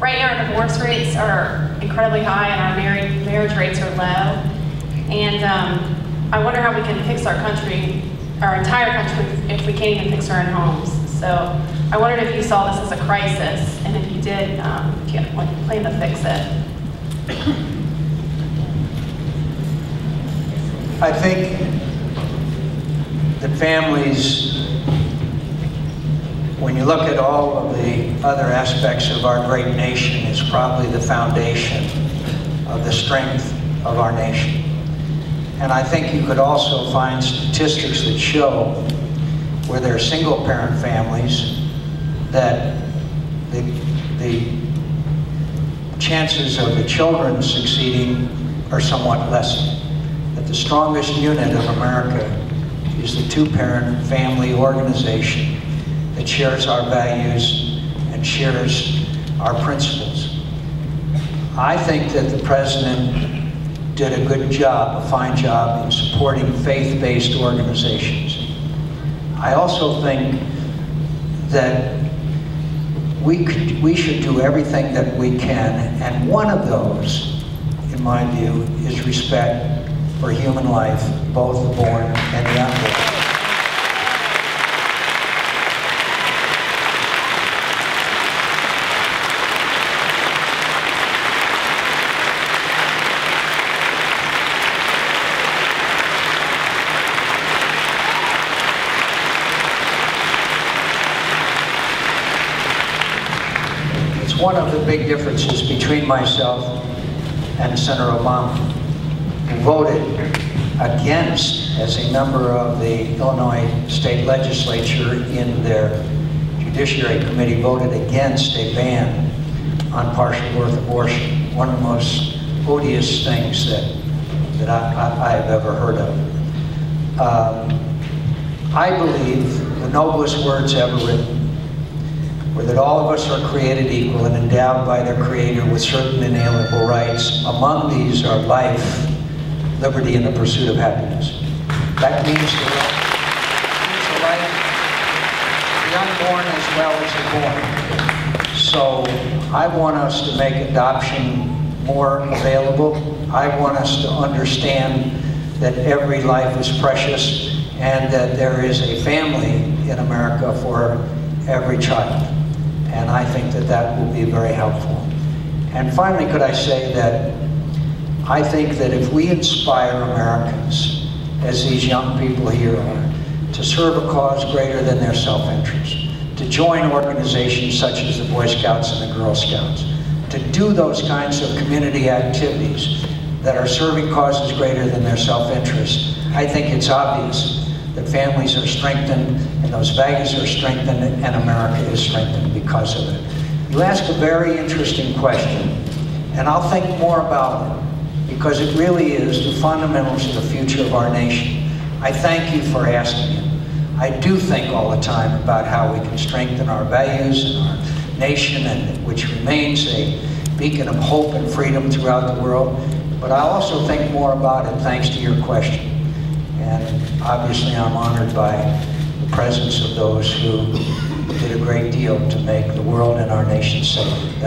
Right now, our divorce rates are incredibly high, and our marriage rates are low. And I wonder how we can fix our country, our entire country, if we can't even fix our own homes. So I wondered if you saw this as a crisis, and if you did, if you had a plan to fix it. I think that families, when you look at all of the other aspects of our great nation, is probably the foundation of the strength of our nation. And I think you could also find statistics that show where there are single-parent families that the chances of the children succeeding are somewhat lessened. That the strongest unit of America is the two-parent family organization that shares our values and shares our principles. I think that the President did a good job, a fine job, in supporting faith-based organizations. I also think that we should do everything that we can, and one of those, in my view, is respect for human life, both the born and the unborn. One of the big differences between myself and Sen Obama, who voted against, as a member of the Illinois state legislature in their judiciary committee, voted against a ban on partial birth abortion, one of the most odious things that I have ever heard of. I believe the noblest words ever written were that all of us are created equal and endowed by their Creator with certain inalienable rights. Among these are life, liberty, and the pursuit of happiness. That means the right of the unborn as well as the born. So I want us to make adoption more available. I want us to understand that every life is precious and that there is a family in America for every child. And I think that that will be very helpful. And finally, could I say that I think that if we inspire Americans, as these young people here are, to serve a cause greater than their self-interest, to join organizations such as the Boy Scouts and the Girl Scouts, to do those kinds of community activities that are serving causes greater than their self-interest, I think it's obvious that families are strengthened and those values are strengthened and America is strengthened because of it. You ask a very interesting question, and I'll think more about it because it really is the fundamentals of the future of our nation. I thank you for asking it. I do think all the time about how we can strengthen our values and our nation, and which remains a beacon of hope and freedom throughout the world. But I also think more about it thanks to your question. And obviously I'm honored by the presence of those who did a great deal to make the world and our nation safe.